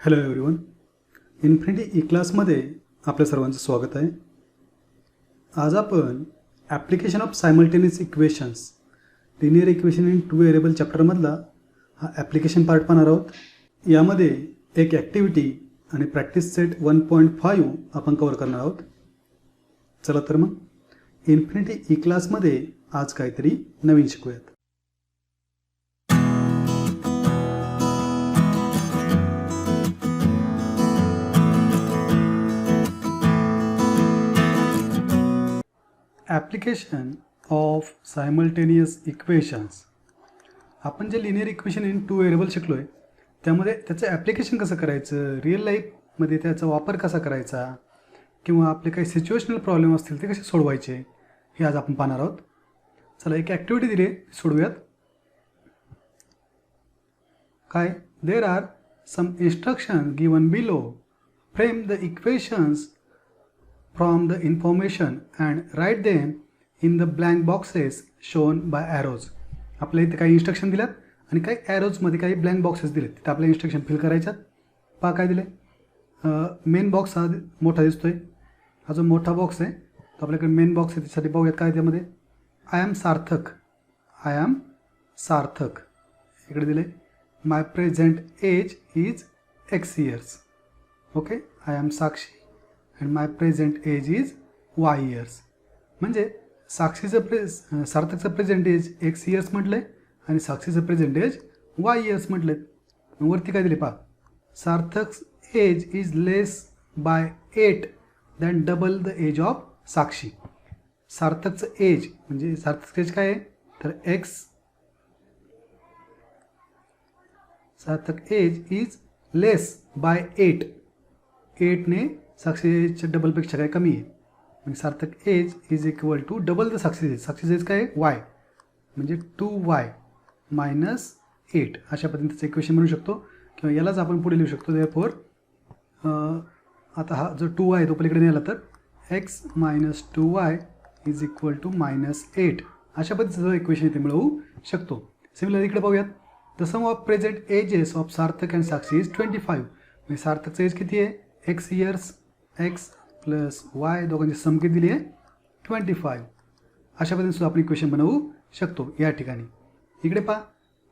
Hello everyone, infinity E क्लासमध्ये आपल्या सर्वांचं स्वागत आहे. आज आपण application of simultaneous equations linear equation in two variable चॅप्टरमधला हा ॲप्लिकेशन पार्ट पाहणार आहोत. यामध्ये एक ॲक्टिव्हिटी आणि प्रॅक्टिस सेट 1.5 आपण कव्हर करणार आहोत. चला तर मग इन्फिनिटी ई क्लासमध्ये आज काहीतरी नवीन शिकूयात. Application of simultaneous equations. आपण जे linear equation in two variable शिकलो आहे त्यामध्ये त्याचं ॲप्लिकेशन कसं करायचं, रिअल लाईफमध्ये त्याचा वापर कसा करायचा, किंवा आपले काही सिच्युएशनल प्रॉब्लेम असतील ते कसे सोडवायचे हे आज आपण पाहणार आहोत. चला, एक ॲक्टिव्हिटी दिली सोडवूयात. काय, there are some instruction given below. Frame the equations from the information and write them in the blank boxes shown by arrows. आपल्या इथे काही इन्स्ट्रक्शन दिल्यात आणि काही ॲरोजमध्ये काही ब्लँक बॉक्सेस दिलेत, तिथे आपल्या इन्स्ट्रक्शन फिल करायच्यात. पहा काय दिले. मेन बॉक्स हा मोठा दिसतोय, हा जो मोठा बॉक्स आहे तो आपल्याकडे मेन बॉक्स आहे. त्यासाठी पाहूयात काय त्यामध्ये. आय एम सार्थक इकडे दिले. My present age is X years. Okay, I am Sakshi and my present age is y years. म्हणजे साक्षीचं सार्थकचं प्रेझेंट एज एक्स इयर्स म्हटलं आहे आणि साक्षीचं प्रेझेंट एज वाय इयर्स म्हटलं आहे. वरती काय दिले पहा. Sarthak age is less by 8 than double the age of Sakshi. सार्थकचं एज म्हणजे सार्थकचं एज काय आहे तर X. Sarthak age is less by 8 ने साक्षीच्या डबलपेक्षा काय कमी आहे. म्हणजे Sarthak age is equal to double the Sakshi age. साक्षीचं एज काय आहे वाय, म्हणजे 2y मायनस 8. अशा पद्धतीचं इक्वेशन म्हणू शकतो, किंवा यालाच आपण पुढे लिहू शकतो. देअरफॉर आता हा जो 2y आहे तो पलीकडे नेला तर x minus 2y is equal to minus 8. अशा पद्धतीचं इक्वेशन इथे मिळवू शकतो. सिमिलर इकडे पाहूयात. The sum of present ages of Sarthak and Sakshi is 25. म्हणजे सार्थकचं एज किती आहे x years. X plus y दोघांची सम किती दिली आहे 25. अशा पद्धतीने सुद्धा आपण इक्वेशन बनवू शकतो या ठिकाणी. इकडे पहा,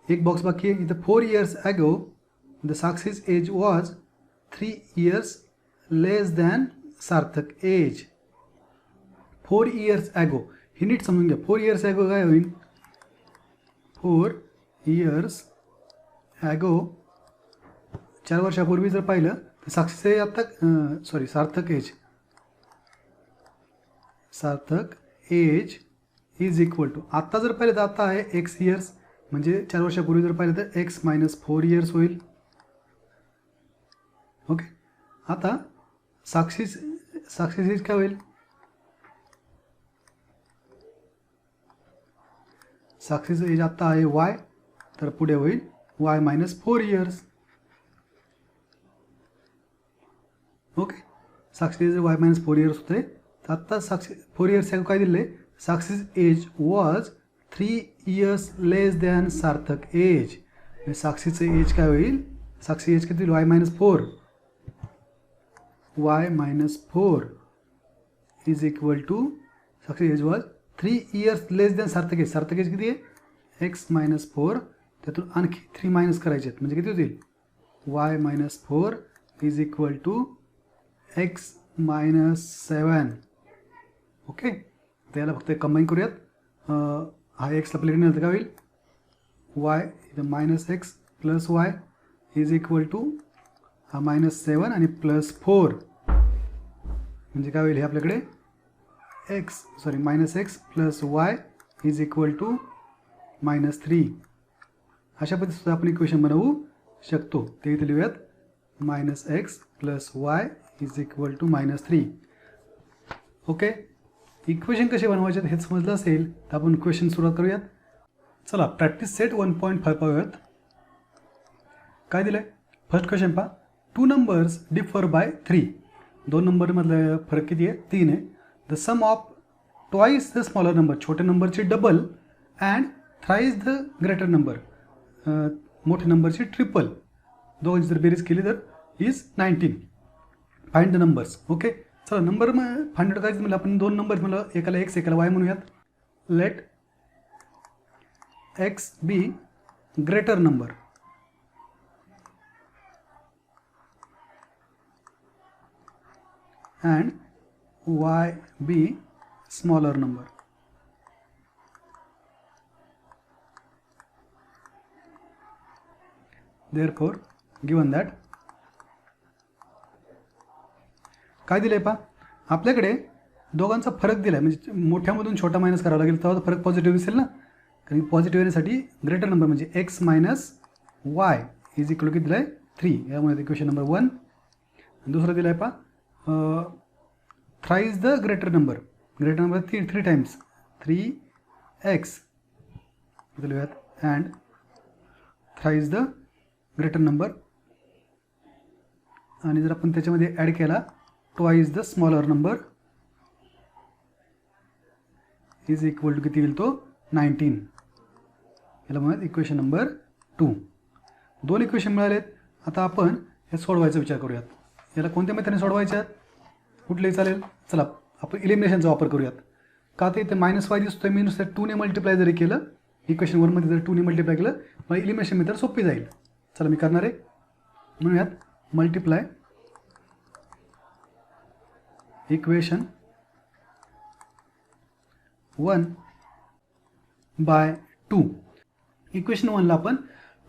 एक बॉक्स बाकी आहे. इथं 4 years ago the Sakshi's age was 3 years less than Sarthak age. 4 years ago हे नीट समजून घ्या. 4 years ॲगो काय होईल. 4 years ॲगो 4 वर्षापूर्वी जर पाहिलं तर साक्षीचे आता सार्थक एज इज इक्वल टू आत्ता जर पाहिलं तर आता आहे एक्स इयर्स, म्हणजे 4 वर्षापूर्वी जर पाहिलं तर एक्स मायनस 4 years होईल. ओके, आता साक्षीचे एज काय होईल. साक्षीचं एज आत्ता आहे वाय, तर पुढे होईल वाय मायनस 4 years. ओके, साक्षी वाय मायनस 4 years होते. तर आत्ता साक्षी 4 years काय दिले. Sakshi's age was 3 years less than Sarthak age. साक्षीचं एज काय होईल. साक्षी एज किती Y minus 4. Y minus 4 is equal to Sakshi age was 3 years less than Sarthak age. सार्थक एज किती आहे एक्स मायनस 4. त्यातून आणखी 3 मायनस करायचे आहेत, म्हणजे किती होतील y minus 4 is equal to x minus 7. Okay, त्याला फक्त कंबाईन करूयात. हा एक्सला प्लेट नाही तर काय होईल वाय इथं minus x plus Y is equal to हा मायनस 7 आणि प्लस 4, म्हणजे काय होईल हे आपल्याकडे minus x plus Y is equal to minus 3. अशा पद्धतीचं आपण इक्वेशन बनवू शकतो. ते इथे लिहूयात. Minus x plus Y is equal to minus 3. Okay, equation कसे बनवायचे हे समजलं असेल तर आपण क्वेश्चन सुरुवात करूयात. चला, प्रॅक्टिस सेट 1.5 पाहूयात. काय दिलं आहे. फर्स्ट क्वेश्चन पहा. 2 numbers डिफर बाय 3. 2 नंबरमधलं फरक किती आहे 3 आहे. The sum of twice the smaller number, छोट्या नंबरची double, and thrice the greater number, मोठ्या नंबरची ट्रिपल. दोघांची जर बेरीज केली तर is 19. Find the numbers. Okay, चला नंबर मग फाइंड आउट करायचं म्हणजे आपण दोन नंबर म्हणलं, एकाला एक्स एकाला वाय म्हणूयात. Let x be greater number and y be smaller number. Therefore given that काय दिलंय पहा, आपल्याकडे दोघांचा फरक दिलाय, म्हणजे मोठ्यामधून छोटा मायनस करावा लागेल तेव्हा फरक पॉझिटिव्ह दिसेल ना. कारण पॉझिटिव्ह येण्यासाठी ग्रेटर नंबर म्हणजे x minus y is equal किती दिलाय 3. यामुळे इक्वेशन नंबर 1. दुसरा दिलाय पहा thrice the greater number. Greater number 3 times 3x लिहूयात and thrice the greater number. आणि जर आपण त्याच्यामध्ये ॲड केला twice the smaller number is equal to किती येईल तो 19. याला म्हणूयात इक्वेशन नंबर 2. दोन इक्वेशन मिळालेत. आता आपण हे सोडवायचा विचार करूयात. याला कोणत्या मेथडने सोडवायच्यात, कुठलेही चालेल. चला आपण इलिमिनेशनचा वापर करूयात. का ते इथे मायनस वाय दिसतोय, मी नुसतं 2ने मल्टिप्लाय जरी केलं, इक्वेशन 1मध्ये जर 2ने मल्टिप्लाय केलं मला इलिमिनेशन मेथड सोपी जाईल. चला मी करणार आहे. म्हणूयात मल्टिप्लाय इक्वेशन 1 बाय 2. इक्वेशन 1ला आपण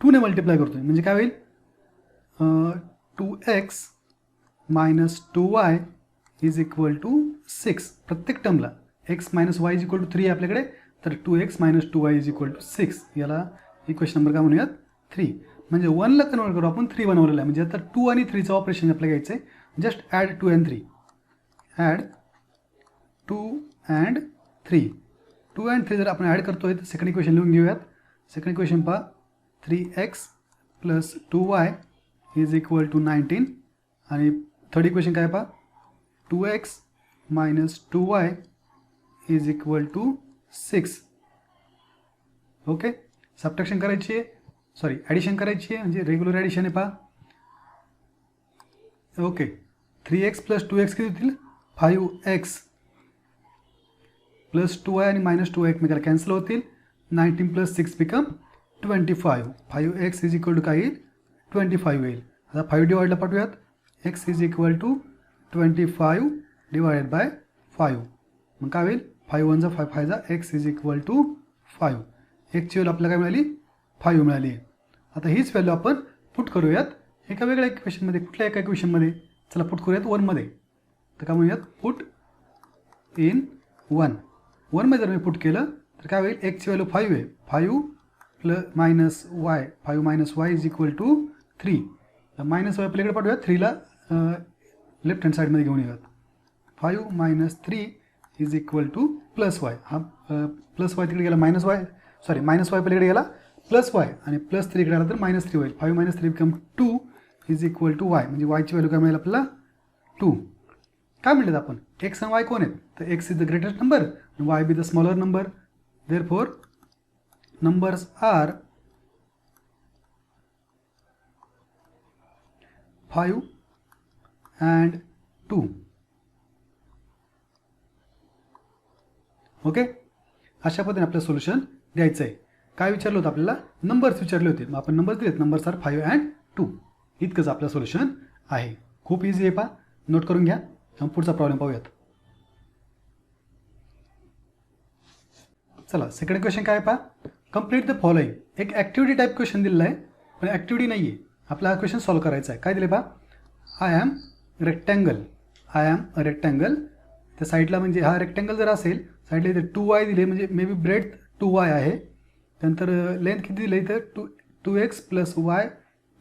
2ने मल्टिप्लाय करतोय म्हणजे काय होईल 2x minus 2y is equal to 6. प्रत्येक टर्मला x minus y is equal to 3 आहे आपल्याकडे, तर 2x minus 2y is equal to 6. याला इक्वेशन नंबर काय म्हणूयात 3. म्हणजे 1ला कन्वर्ट करू आपण 3 बनवलेलं आहे. म्हणजे आता 2 आणि 3चं ऑपरेशन आपल्याला घ्यायचं आहे. Just add 2 and 3. Add 2 and 3. 2 and 3 जर आपण ॲड करतोय तर सेकंड इक्वेशन लिहून घेऊयात. सेकंड इक्वेशन पहा 3x plus 2y is equal to 19. आणि थर्ड इक्वेशन काय पहा 2x minus 2y is equal to 6. Okay, subtraction करायची आहे, सॉरी ॲडिशन करायची आहे, म्हणजे रेग्युलर ॲडिशन आहे पहा. ओके, 3x प्लस 2x किती होतील 5x प्लस 2y आणि मायनस 2y एकमेकाला कॅन्सल होतील. 19 plus 6 become 25. 5x is equal to काय येईल 25 येईल. आता 5 डिवाइडला पाठवूयात. x is equal to 25 divided by 5. मग काय होईल 5 1 जा 5 5 जा x इज इक्वल टू 5. एक्सची व्हॅल्यू आपल्याला काय मिळाली 5 मिळाली आहे. आता हीच व्हॅल्यू आपण पुट करूयात एका वेगळ्या इक्वेशनमध्ये. कुठल्या एका इक्वेशनमध्ये, चला पुट करूयात 1मध्ये. तर काय म्हणूयात पुट इन 1. 1मध्ये जर मी पुट केलं तर काय होईल एक्सची व्हॅल्यू 5 आहे. 5 plus minus y 5 minus y is equal to 3. Minus y आपल्याकडे पाठवूयात 3ला लेफ्ट हँड साईडमध्ये घेऊन येऊयात. 5 minus 3 is equal to plus y. हा प्लस वाय तिकडे गेला minus y, sorry minus y पलीकडे गेला प्लस वाय आणि प्लस 3 इकडे आला तर मायनस 3 होईल. 5 minus 3 become 2 is equal to y. म्हणजे वायची व्हॅल्यू काय मिळेल आपल्याला 2. काय म्हणलं आपण एक्स आणि वाय कोण आहेत, तर x is the greatest number and y be the smaller number. Therefore numbers are 5 and 2. Okay, अशा पद्धतीने आपलं सोल्युशन द्यायचं आहे. काय विचारलं होतं आपल्याला, नंबर्स विचारले होते, मग आपण नंबर्स दिलेत. Numbers are 5 and 2. इतकंच आपलं सोल्युशन आहे. खूप इझी आहे पहा, नोट करून घ्या. मग पुढचा प्रॉब्लेम पाहूयात. चला सेकंड क्वेश्चन काय पहा, कंप्लीट द फॉलोइंग. एक ॲक्टिव्हिटी टाईप क्वेश्चन दिलेला आहे पण ॲक्टिव्हिटी नाही आहे. आपला हा क्वेश्चन सॉल्व करायचा आहे. काय दिले पहा, I am rectangle. I am a rectangle. त्या साईडला म्हणजे हा रेक्टँगल जर असेल साईडला इथे 2y दिले म्हणजे मे बी ब्रेड 2y आहे. त्यानंतर लेंथ किती दिली इथं 2x प्लस y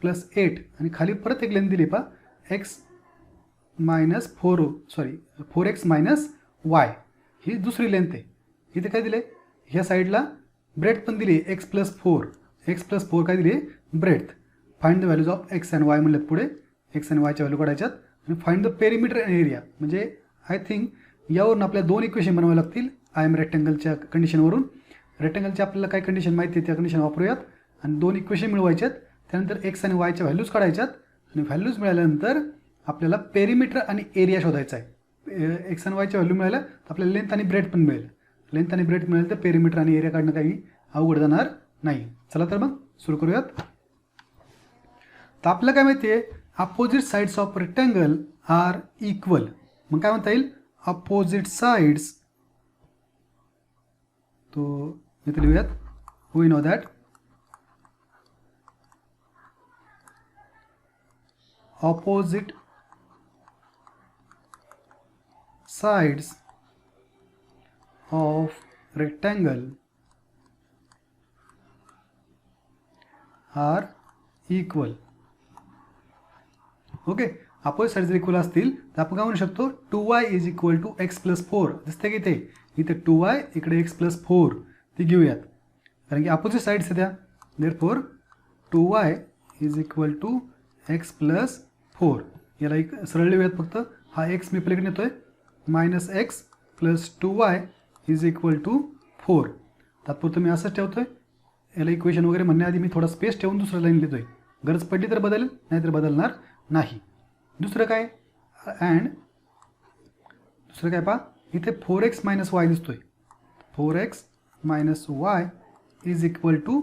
प्लस 8 आणि खाली परत एक लेंथ दिली पहा x minus 4x minus y. ही दुसरी लेंथ आहे. इथे काय दिले, ह्या साईडला ब्रेथ पण दिली एक्स प्लस 4 काय दिली breadth. Find the values of x and y म्हणलं पुढे. एक्स अँड वायच्या व्हॅल्यू काढायच्यात आणि find the perimeter and area. म्हणजे आय थिंक यावरून आपल्याला 2 इक्वेशन बनवावे लागतील. I am रेक्टँगलच्या कंडिशनवरून. रेक्टँगलच्या आपल्याला काय कंडिशन माहिती आहे त्या कंडिशन वापरूयात आणि 2 इक्वेशन मिळवायच्यात. त्यानंतर एक्स आणि वायच्या व्हॅल्यूज काढायच्यात आणि व्हॅल्यूज मिळाल्यानंतर आपल्याला पेरिमीटर आणि एरिया शोधायचा आहे. एक्स आणि वायच्या व्हॅल्यू मिळाल्या तर आपल्याला लेंथ आणि ब्रेथ पण मिळेल. लेंथ आणि ब्रेथ मिळेल तर पेरिमीटर आणि एरिया काढणं काही अवघड जाणार नाही. चला तर मग सुरू करूयात. तर आपल्याला काय माहिती आहे, opposite sides of rectangle are equal. मग काय म्हणता येईल, अपोजिट साइड्स. तो इथे लिहूयात, we know that opposite sides of rectangle are equal. Okay, opposite sides equal असतील तर आपण काय म्हणू शकतो, 2y is equal to x plus 4. दिसते की इथे 2y इकडे एक्स प्लस 4 ती घेऊयात, कारण की अपोजिट साइड्स त्या. Therefore 2y is equal to x plus 4. याला एक सरळ लिहूयात फक्त. हा एक्स मी पलीकडे नेतोय, minus x plus 2y is equal to 4. तात्पुरतं मी असंच ठेवतोय. याला इक्वेशन वगैरे म्हणण्याआधी मी थोडा स्पेस ठेवून दुसरं लाईन लिहितोय. गरज पडली तर बदलेल, नाहीतर बदलणार नाही. दुसरं काय, अँड दुसरं काय पहा, इथे 4x मायनस वाय दिसतोय. 4x minus y is equal to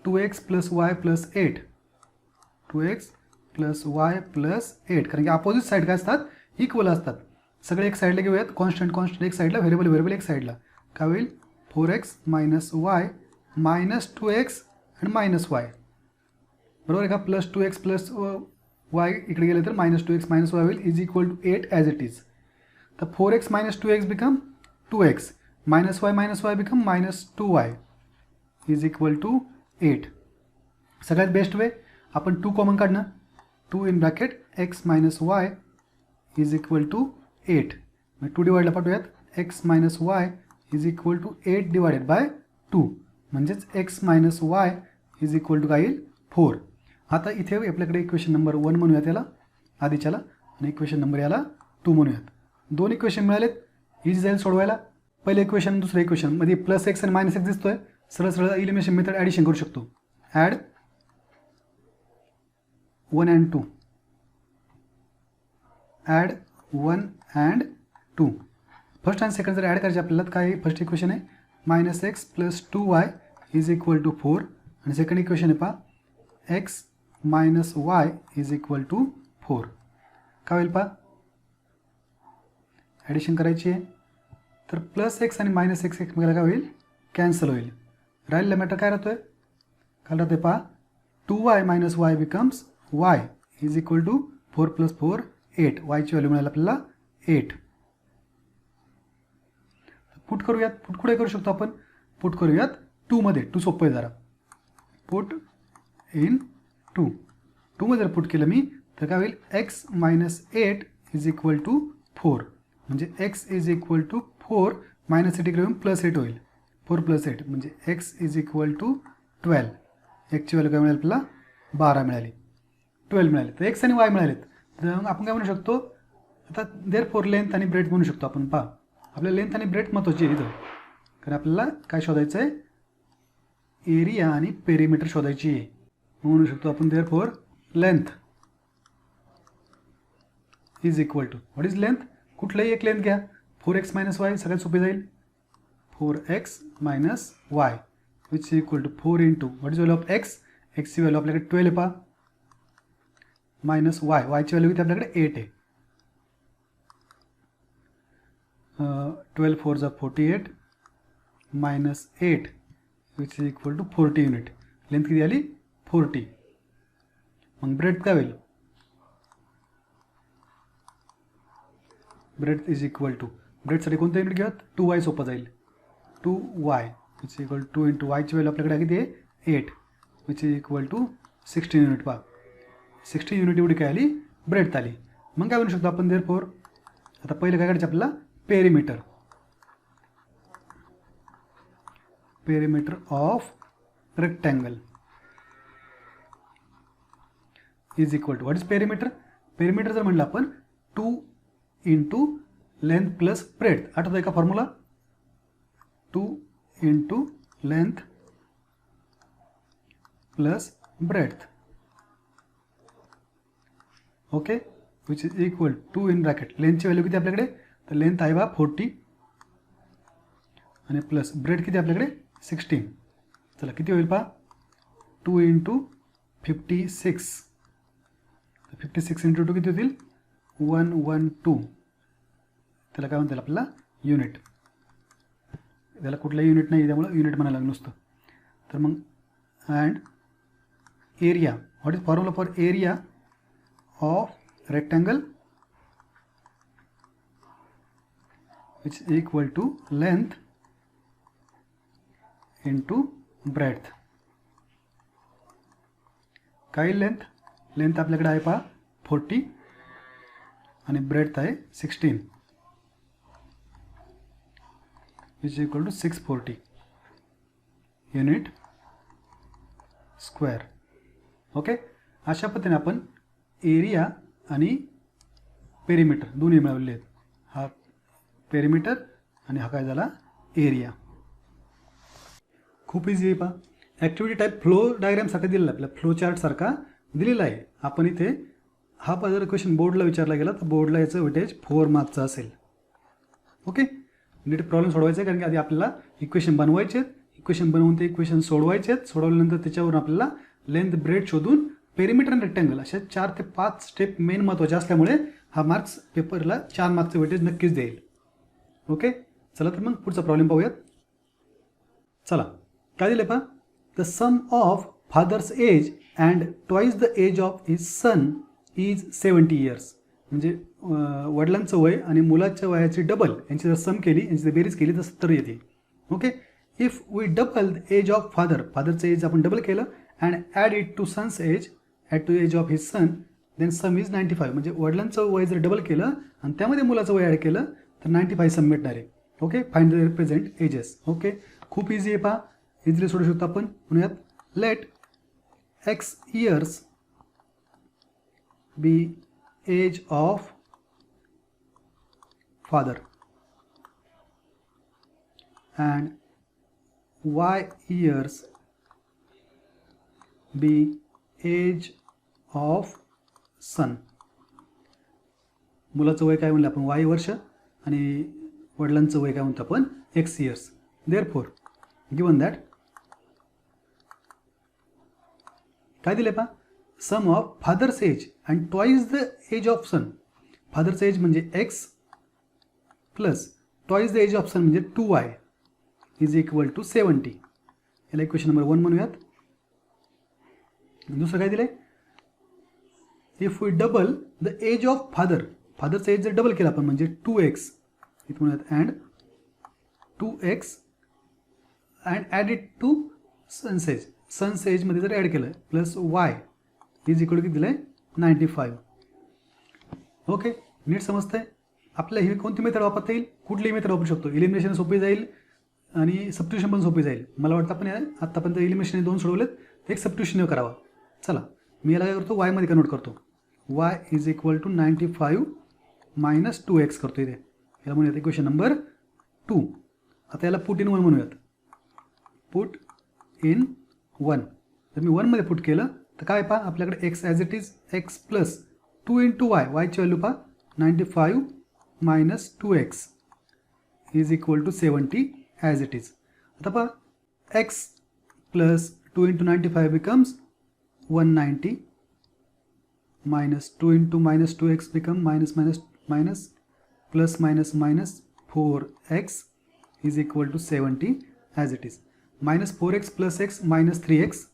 2x plus y plus 8. 2x plus y plus 8, कारण की अपोजिट साईड काय असतात, इक्वल असतात. सगळे एक साईडला घेऊयात, कॉन्स्टंट एक साईडला, व्हेरिएबल एक साईडला. काय होईल, 4x minus y minus 2x आणि मायनस वाय, बरोबर आहे का. प्लस 2x प्लस वाय इकडे गेले तर मायनस 2x मायनस वाय होईल, is equal to 8 as it is. तर 4x minus 2x become 2x, minus y become minus 2y is equal to 8. सगळ्यात बेस्ट वे आपण 2 कॉमन काढणं. 2 in bracket x minus y is equal to 8. मग 2 डिवाइडला पाठवूयात, x minus y is equal to 8 divided by 2, म्हणजेच x minus y is equal to काय येईल, 4. आता इथे आपल्याकडे इक्वेशन नंबर 1 म्हणूयात याला आधीच्याला, आणि इक्वेशन नंबर याला 2 म्हणूयात. 2 इक्वेशन मिळालेत, इजी जाईल सोडवायला. पहिले इक्वेशन दुसरं इक्वेशन मध्ये प्लस एक्स आणि मायनस एक्स दिसतोय. सरळ सरळ एलिमिनेशन मेथड ॲडिशन करू शकतो. Add 1 and 2, add 1 and 2. First आणि सेकंड जर ॲड करायचे आपल्याला, काय फर्स्ट इक्वेशन आहे minus x plus 2y is equal to 4, आणि सेकंड इक्वेशन आहे पहा x minus y is equal to 4. काय होईल पहा, ॲडिशन करायची आहे तर प्लस एक्स आणि मायनस एक्स एकमेकाला काय होईल, कॅन्सल होईल. राहिलेला मॅटर काय राहतोय, काय राहतोय पहा, 2y minus Y becomes y is equal to 4 plus 4 8. वायची व्हॅल्यू मिळाली आपल्याला 8. पुट करूयात, पुट कुठे करू शकतो आपण, पुट करूयात 2 मध्ये. 2 सोपं आहे जरा. Put in 2. 2 मध्ये जर पुट केलं मी तर काय होईल, x minus 8 is equal to 4, म्हणजे x is equal to 4 minus 8 इकडे येऊन प्लस 8 होईल. 4 प्लस 8 म्हणजे x इज इक्वल टू 12. एक्सची व्हॅल्यू काय मिळाली आपल्याला, 12 मिळाली. 12 मिळाले, तर एक्स आणि वाय मिळालेत. तर आपण काय म्हणू शकतो, आता देअरफॉर लेंथ आणि ब्रेथ म्हणू शकतो आपण. पहा, आपल्याला लेंथ आणि ब्रेथ महत्त्वाची आहे इथं, कारण आपल्याला काय शोधायचं आहे, एरिया आणि पेरिमीटर शोधायची आहे. म्हणू शकतो आपण therefore length is equal to, what is length, कुठलाही एक लेंथ घ्या. 4x मायनस वाय सगळ्यात सोपी जाईल. 4x minus Y which is equal to 4 into what is value of X, एक्सची व्हॅल्यू आपल्याकडे 12 आहे पहा, मायनस वाय, वायची व्हॅल्यू इथे आपल्याकडे 8 आहे. 12 4 जा 48 minus 8 which is equal to 40 unit. Length किती आली, 40. मग ब्रेथ काय होईल, ब्रेथ इज इक्वल टू, ब्रेथसाठी कोणतं युनिट घेऊयात, 2y सोपं जाईल. 2y which equal to into वायची व्हॅल्यू आपल्याकडे किती आहे 8 which is equal to 16 unit. पहा 16 युनिट एवढी काय आली, ब्रेथ आली. मग काय म्हणू शकतो आपण देअरफॉर, आता पहिलं काय करायचं आपल्याला, perimeter. Perimeter of rectangle is equal to, what is perimeter. Perimeter जर म्हणलं आपण 2 इंटू लेंथ प्लस ब्रेथ. आठवतोय का formula, 2 into length plus breadth okay, which is equal to in bracket लेंथची व्हॅल्यू किती आपल्याकडे, तर लेंथ आहे बा 40 आणि प्लस ब्रेड किती आपल्याकडे 16. चला किती होईल पहा, 2 × 56. 56 × 2 किती होतील 112. त्याला काय म्हणतात आपल्याला युनिट. त्याला कुठलाही युनिट नाही त्यामुळे युनिट म्हणायला लागलं नुसतं. तर मग and area, what is formula for area of rectangle which is equal to length into breadth. काय लेंथ आपल्याकडे आहे पहा 40 आणि ब्रेड्थ आहे 16 which equal to 640 unit square. Okay, अशा पद्धतीने आपण एरिया आणि पेरिमीटर दोन्ही मिळवले आहेत. हा पेरिमीटर आणि हा काय झाला एरिया. खूप इझी आहे पहा. ॲक्टिव्हिटी टाईप फ्लो डायग्रामसारखा दिलेला आहे, आपल्या फ्लो चार्टसारखा दिलेला आहे. आपण इथे हा जर क्वेश्चन बोर्डला विचारला गेला तर बोर्डला याचं वेटेज 4 मार्क्सचं असेल. ओके, नीट प्रॉब्लेम सोडवायचा आहे कारण की आधी आपल्याला इक्वेशन बनवायचे आहेत, इक्वेशन बनवून ते इक्वेशन सोडवायचे आहेत. सोडवल्यानंतर त्याच्यावरून आपल्याला लेंथ ब्रेड शोधून पेरिमीटर आणि रेक्टँगल अशा 4 ते 5 स्टेप मेन महत्त्वाचे असल्यामुळे हा मार्क्स पेपरला 4 मार्क्सचं वेटेज नक्कीच देईल. ओके, चला तर मग पुढचा प्रॉब्लेम पाहूयात. चला काय दिलं पहा, the sum of father's age and twice the age of his son is 70 years. म्हणजे वडिलांचं वय आणि मुलाच्या वयाची डबल यांची जर सम केली, यांची जर बेरीज केली तर 70 येते. Okay, if we double the age of फादरचं एज आपण डबल केलं and add it to son's age at two age of his son then sum is 95. म्हणजे वडिलांचं वय जर डबल केलं आणि त्यामध्ये मुलाचं वय ॲड केलं तर 95 सम भेटणार आहे. Okay, find the represent ages. Okay, खूप इझी आहे पहा, इझिली सोडू शकतो आपण. म्हणूयात let x years be age of father and y years be age of son. मुलाचं वय काय म्हणलं आपण y वर्ष आणि वडिलांचं वय काय म्हणतो आपण x years. Therefore given that काय दिले पहा, sum of father's age and twice the age of son. Father's age म्हणजे x plus twice the age of son म्हणजे 2y इज इक्वल टू 70. याला इक्वेशन नंबर 1 म्हणूयात. दुसरं काय दिलं, if we double the age of फादरचं age जर double केलं आपण म्हणजे 2x इथं म्हणूयात and 2x and add it to son's age. Sons एजमध्ये जर ॲड केलं plus y is equal to किती दिलं आहे 95. ओके, नीट समजतं आहे. आपल्याला ही कोणती मेथड वापरता येईल, कुठलीही मेथड वापरू शकतो. इलिमिनेशन सोपी जाईल आणि सबस्टिट्यूशन पण सोपी जाईल. मला वाटतं आपण आत्तापर्यंत इलिमिनेशन 2 सोडवलेत, एक सबस्टिट्यूशन करावा. चला मी याला काय करतो वायमध्ये कन्वर्ट करतो. y is equal to 95 minus 2x करतो इथे. याला म्हणूयात इक्वेशन नंबर 2. आता याला पुट इन 1 म्हणूयात. Put in 1. जर मी 1 मध्ये पुट केलं तर काय पहा आपल्याकडे x as it is x plus 2 × y, yची व्हॅल्यू पहा 95 minus 2x is equal to 70 as it is. आता पहा x plus 2 × 95 becomes 190 minus 2 × minus 2x become minus minus minus plus minus minus 4x is equal to 70 as it is. Minus 4x plus x minus 3x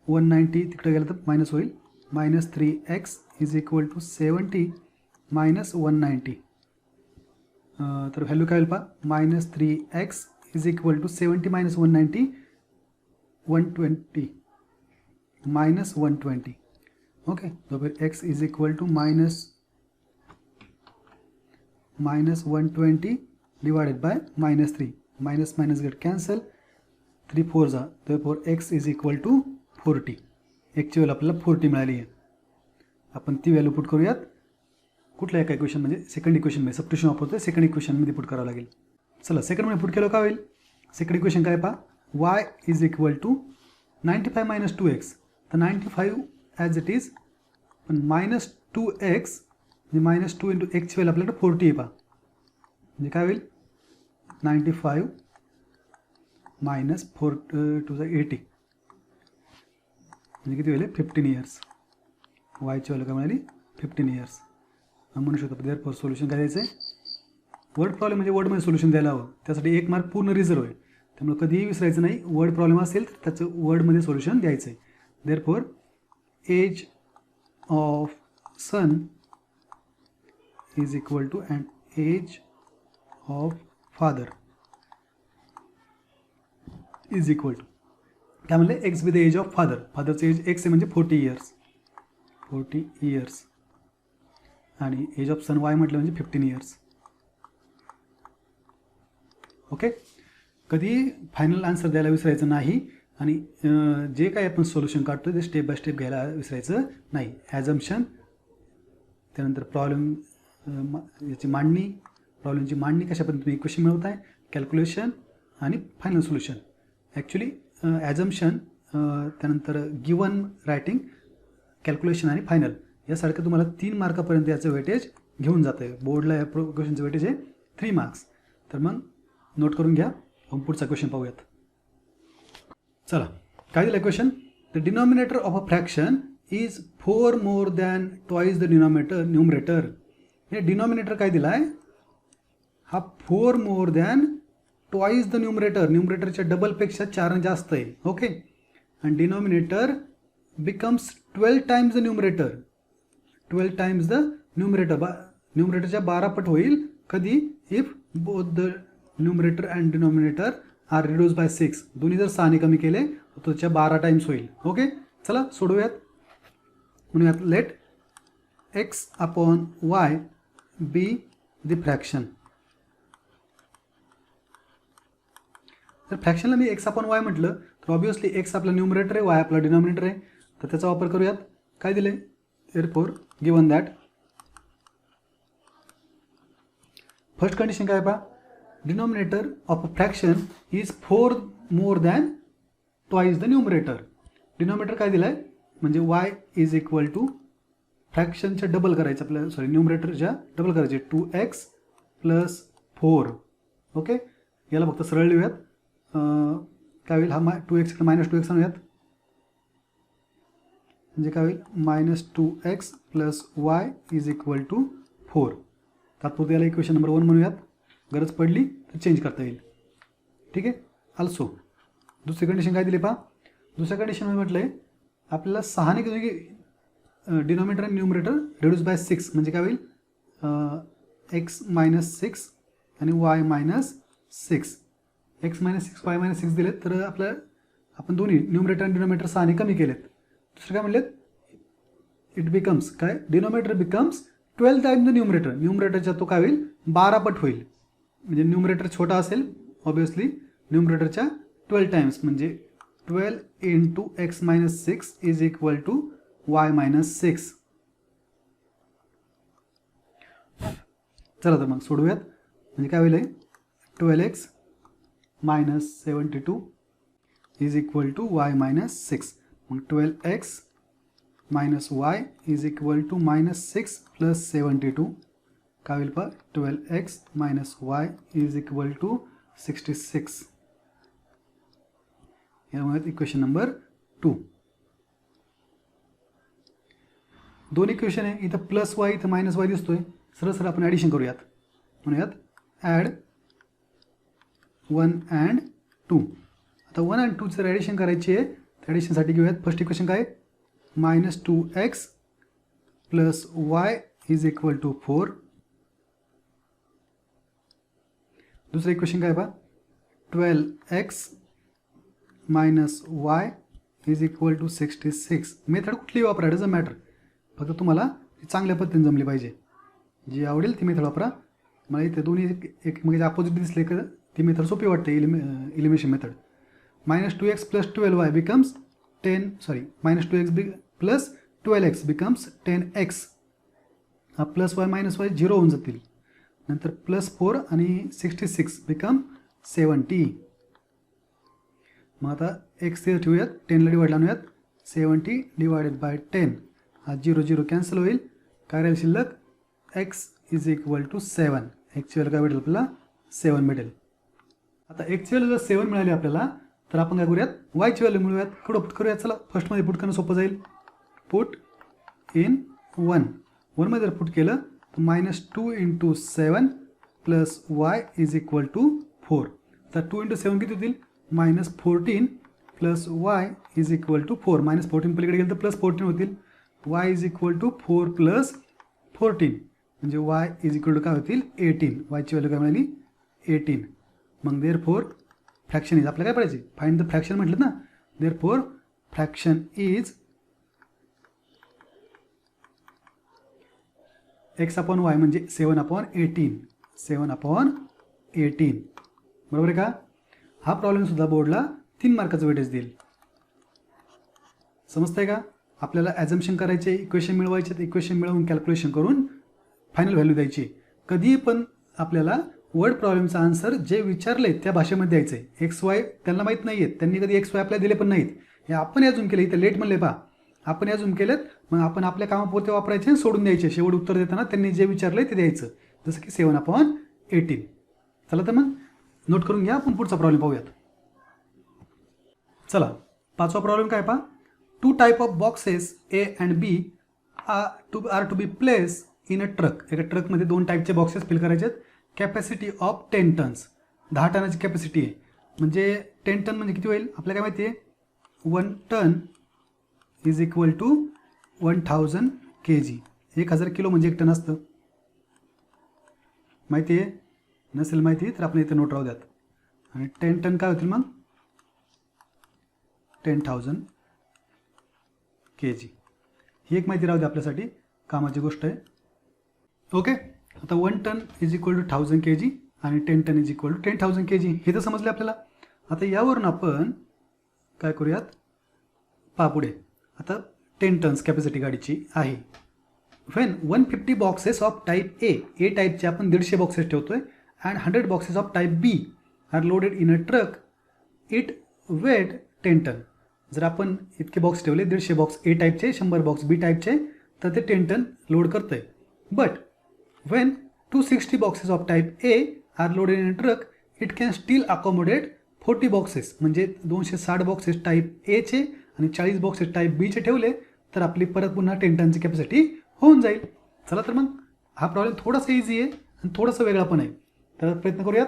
190 तिकडे गेलं तर minus होईल minus 3x is equal to 70 minus 190. तर value काय होईल पहा minus 3x is equal to 70 minus 190 120 minus 120. Okay, तो फिर x is equal to minus 120 divided by minus 3. Minus minus get cancel 3 4 जा. therefore x is equal to 40. एक्सची value आपल्याला 40 मिळाली आहे. आपण ती व्हॅल्यू पुट करूयात कुठल्या एका इक्वेशन म्हणजे सेकंड इक्वेशनमध्ये सबस्टिट्यूशन वापरतो सेकंड इक्वेशनमध्ये पुट करावं लागेल. चला सेकंडमध्ये पुट केलं काय होईल, सेकंड इक्वेशन काय पहा y is equal to 95 minus 2x. तर 95 ॲज इट इज पण मायनस 2x म्हणजे -2 इंटू एक्सची व्हॅल्यू आपल्याकडे 40 आहे पहा, म्हणजे काय होईल 95 - 4 टू 80 म्हणजे किती होईल 15 इयर्स. वायची व्हॅल्यू काय मिळाली 15 इयर्स. म्हणू शकतो देअरफॉर सोल्युशन काय द्यायचं आहे, वर्ड प्रॉब्लेम म्हणजे वर्डमध्ये सोल्युशन द्यायला हवं, त्यासाठी 1 मार्क पूर्ण रिझर्व आहे. त्यामुळे कधीही विसरायचं नाही, वर्ड प्रॉब्लेम असेल तर त्याचं वर्डमध्ये सोल्युशन द्यायचं आहे. Therefore age of son is equal to and age of father is equal to काय म्हणले X with the age of father. फादरचं एज एक्स आहे म्हणजे 40 इयर्स, 40 इयर्स आणि एज ऑफ सन वाय म्हटलं म्हणजे 15 इयर्स. ओके, कधी फायनल आन्सर द्यायला विसरायचं नाही आणि जे काही आपण सोल्युशन काढतो ते स्टेप बाय स्टेप घ्यायला विसरायचं नाही. ॲझम्पशन, त्यानंतर प्रॉब्लेम याची मांडणी, प्रॉब्लेमची मांडणी कशा पद्धतीने इक्वेशन मिळवत आहे, कॅल्क्युलेशन आणि फायनल सोल्युशन. ॲक्च्युली ॲझम्पशन, त्यानंतर गिवन रायटिंग, कॅल्क्युलेशन आणि फायनल यासारखं तुम्हाला 3 मार्कापर्यंत याचं वेटेज घेऊन जातं आहे. बोर्डला या क्वेश्चनचं वेटेज आहे 3 मार्क्स. तर मग नोट करून घ्या. पुढचा क्वेश्चन पाहूयात. चला, काय दिलं question, the denominator of a fraction is 4 more than twice the numerator. हे डिनॉमिनेटर काय दिला आहे, हा 4 more than twice the numerator, न्यूमरेटरच्या डबलपेक्षा 4 जास्त आहे. ओके, आणि denominator becomes 12 times the numerator, 12 times the numerator, न्यूमरेटरच्या 12 पट होईल कधी, if both the numerator and denominator are reduce by 6. दोन्ही जर 6 ने कमी केले तर त्याच्या 12 टाइम्स होईल. ओके, चला सोडूयात. म्हणूयात let x upon y be the fraction. तर फ्रॅक्शनला मी एक्स अपॉन वाय म्हटलं तर ऑब्वियसली एक्स आपला न्यूमरेटर आहे, वाय आपला डिनॉमिनेटर आहे. तर त्याचा वापर करूयात. काय दिले, therefore given that first condition काय पहा, denominator of a fraction is 4 more than twice the numerator. Denominator काय दिलं आहे म्हणजे वाय इज इक्वल टू फ्रॅक्शनच्या डबल करायचं आपल्याला, सॉरी न्यूमरेटरच्या डबल करायचे 2x + 4. ओके, याला फक्त सरळ लिहूयात. काय होईल, हा -2x -2x आणूयात म्हणजे काय होईल -2x + y is equal to 4. तात्पुरते याला इक्वेशन नंबर 1 म्हणूयात, गरज पडली तर चेंज करता येईल. ठीक आहे. अल्सो दुसरी कंडिशन काय दिली पहा, दुसऱ्या कंडिशनमध्ये म्हटलं आहे आपल्याला 6 ने किती डिनॉमिनेटर आणि न्यूमरेटर रिड्यूस बाय 6 म्हणजे काय होईल x - 6 आणि y - 6. x - 6 y - 6 दिलेत तर आपण दोन्ही न्यूमरेटर आणि डिनॉमिनेटर 6 ने कमी केलेत. दुसरं काय म्हणलेत, इट बिकम्स काय, denominator becomes 12 times the numerator. न्यूमरेटरच्या तो काय होईल 12 पट होईल, म्हणजे न्यूमरेटर छोटा असेल ऑब्वियसली, न्यूमरेटरच्या 12 टाइम्स म्हणजे 12 into x - 6 is equal to y - 6. चला तर मग सोडूयात. म्हणजे काय होईल 12x - 72 is equal to y - 6. मग 12x - y is equal to -6 + 72 काय होईल पहा, 12x - y is equal to 66. यामुळे इक्वेशन नंबर 2. दोन इक्वेशन आहे, इथं +y इथं -y दिसतोय. सरळ सरळ आपण ॲडिशन करूयात. म्हणूयात ॲड 1 and 2. आता 1 and 2 जर ॲडिशन करायची आहे तर ॲडिशनसाठी घेऊयात. फर्स्ट इक्वेशन काय, -2x + y is equal to 4. दुसरं इक्वेशन काय पहा, 12x - y is equal to 66. Method कुठली वापरा डझंट मॅटर, फक्त तुम्हाला चांगल्या पद्धतीने जमली पाहिजे. जी आवडेल ती मेथड वापरा. मला इथे दोन्ही एकमेकांच्या अपोजिट दिसले का ती मेथड सोपी वाटते, elimination method. -2x + 12y becomes 10, sorry -2x + 12x becomes 10x. हा +y - y 0 होऊन जातील. नंतर +4 आणि 66 बिकम 70. मग आता x ते ठेवूयात, 10ला डिवाइड लावूयात. 70 / 10 हा 0 0 कॅन्सल होईल. काय राहील शिल्लक, एक्स इज इक्वल टू 7. एक्सची व्हॅल्यू काय भेटेल आपल्याला, 7 भेटेल. आता एक्सची व्हॅल्यू जर 7 मिळाली आपल्याला, तर आपण काय करूयात, वायची व्हॅल्यू मिळूयात. कुठं पुट करूयात, चला फर्स्टमध्ये पुट करणं सोपं जाईल. Put in 1. 1मध्ये जर पुट केलं तर -2 × 7 plus Y is equal to 4. तर 2 × 7 किती होतील, -14 plus Y is equal to 4. -14 पलीकडे गेलं तर +14 होतील. वाय इज इक्वल टू 4 + 14 म्हणजे वाय इज इक्वल टू काय होतील, 18. वायची व्हॅल्यू काय मिळाली, 18. मग देअरफोर फ्रॅक्शन इज आपल्याला काय पाहिजे, फाइंड द फ्रॅक्शन म्हटलं ना. देअरफोर फ्रॅक्शन इज x/y म्हणजे 7/18. 7/18 बरोबर आहे का. हा प्रॉब्लेम सुद्धा बोर्डला 3 मार्काचं वेटेज देईल. समजतंय का. आपल्याला ॲझम्पशन करायचे, इक्वेशन मिळवायचे, इक्वेशन मिळवून कॅल्क्युलेशन करून फायनल व्हॅल्यू द्यायची. कधीही पण आपल्याला वर्ड प्रॉब्लेमचा आन्सर जे विचारले त्या भाषेमध्ये द्यायचं आहे. XY त्यांना माहीत नाही आहेत, त्यांनी कधी XY आपल्याला दिले पण नाहीत. हे आपण अजून केले, इथं लेट म्हणले पहा, आपण अजून केलेत. मग आपण आपल्या कामापुरते वापरायचे आणि सोडून द्यायचे. शेवट उत्तर देताना त्यांनी जे विचारले ते द्यायचं. जसं की 7/18. चला तर मग नोट करून घ्या, आपण पुढचा प्रॉब्लेम पाहूयात. चला 5वा प्रॉब्लेम काय पहा. 2 type of boxes A and B are to be placed in a truck. एका ट्रकमध्ये 2 टाईपचे बॉक्सेस फिल करायचे आहेत. Capacity of 10 tons. 10 टनाची कॅपॅसिटी आहे. म्हणजे 10 टन म्हणजे किती होईल आपल्याला काय माहिती आहे, 1 ton is equal to 1000 kg. 1000 kilo म्हणजे 1 टन असतं. माहिती आहे, नसेल माहिती तर आपण इथे नोट राहू द्यात. आणि 10 टन काय होतील मग, 10,000 kg. ही एक माहिती राहू द्या आपल्यासाठी, कामाची गोष्ट आहे. ओके. आता 1 ton is equal to 1000 kg आणि 10 ton is equal to 10,000 kg. हे तर समजले आपल्याला. आता यावरून आपण काय करूयात, पहा पुढे. आता 10 टन्स कॅपॅसिटी गाडीची आहे. When 150 boxes of type A टाईपचे आपण 150 बॉक्सेस ठेवतोय and 100 boxes of type B are loaded in a truck, it weight 10 ton. जर आपण इतके बॉक्स ठेवले, 150 बॉक्स ए टाईपचे, 100 बॉक्स बी टाईपचे, तर ते 10 टन लोड करतं आहे. But when 260 boxes of type A are loaded in a truck, it can still accommodate 40 boxes. म्हणजे 260 बॉक्सेस टाईप एचे आणि 40 बॉक्सेस टाईप बीचे ठेवले तर आपली परत पुन्हा 10 टनची कॅपॅसिटी होऊन जाईल. चला तर मग हा प्रॉब्लेम थोडासा इझी आहे आणि थोडासा वेगळा पण आहे. तर प्रयत्न करूयात.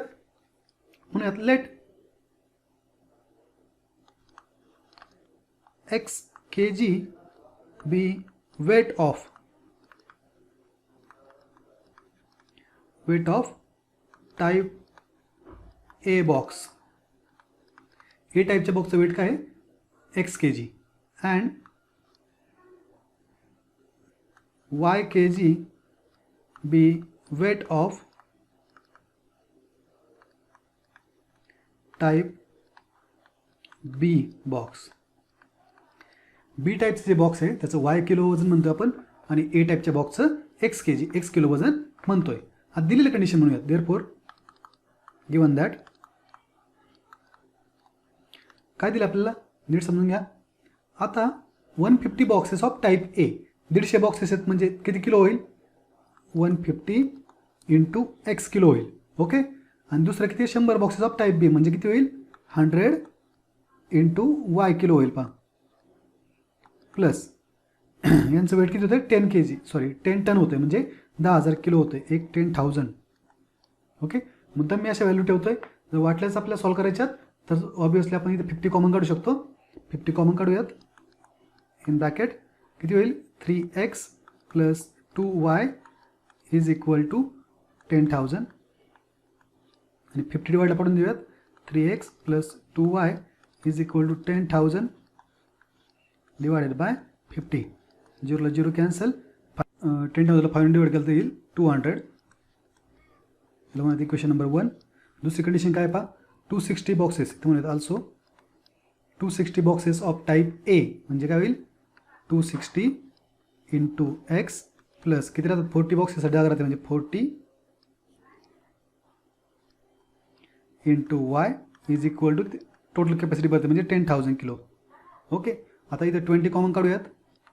म्हणूयात let x kg be weight of type A box. A टाईपच्या बॉक्सचं वेट काय आहे, x kg and y kg be weight of type B box. B टाईपचं जे बॉक्स आहे त्याचं y किलो वजन म्हणतोय आपण आणि ए टाईपच्या बॉक्सचं x किलो वजन म्हणतोय. आता दिलेलं कंडिशन म्हणूयात. देअरफोर गिवन दॅट काय दिलं आपल्याला नीट समजून घ्या. आता 150 boxes of type A, 150 boxes आहेत म्हणजे किती किलो होईल, 150 × x किलो होईल. ओके. आणि दुसरं किती, 100 बॉक्सेस ऑफ टाईप बी म्हणजे किती होईल, 100 × y किलो होईल. पहा प्लस यांचं वेट किती होतं, 10 kg, सॉरी 10 टन होतं म्हणजे 10,000 किलो होतं. 10,000. ओके. मुद्दाम मी अशा व्हॅल्यू ठेवतोय. जर वाटल्यास आपल्याला सॉल्व करायच्यात तर ऑब्वियसली आपण इथे 50 कॉमन काढू शकतो. 50 कॉमन काढूयात. इन ब्रॅकेट किती होईल, 3x + 2y is equal to 10,000 आणि 50 डिवाइडला पडून देऊयात. 3x + 2y is equal to 10,000 divided by 50. 0 ला 0 कॅन्सल. 10,000ला 500 डिवाइड केलं तर येईल 200. याला म्हणतात इक्वेशन नंबर 1. दुसरी कंडिशन काय पहा, 260 बॉक्सेस इथं म्हणतात ऑल्सो 260 बॉक्सेस ऑफ टाईप ए म्हणजे काय होईल, 260 × x प्लस किती राहतात, 40 बॉक्सेस जागा राहते म्हणजे 40 × y is equal to total capacity भरते म्हणजे 10,000 किलो. ओके. आता इथं 20 कॉमन काढूयात.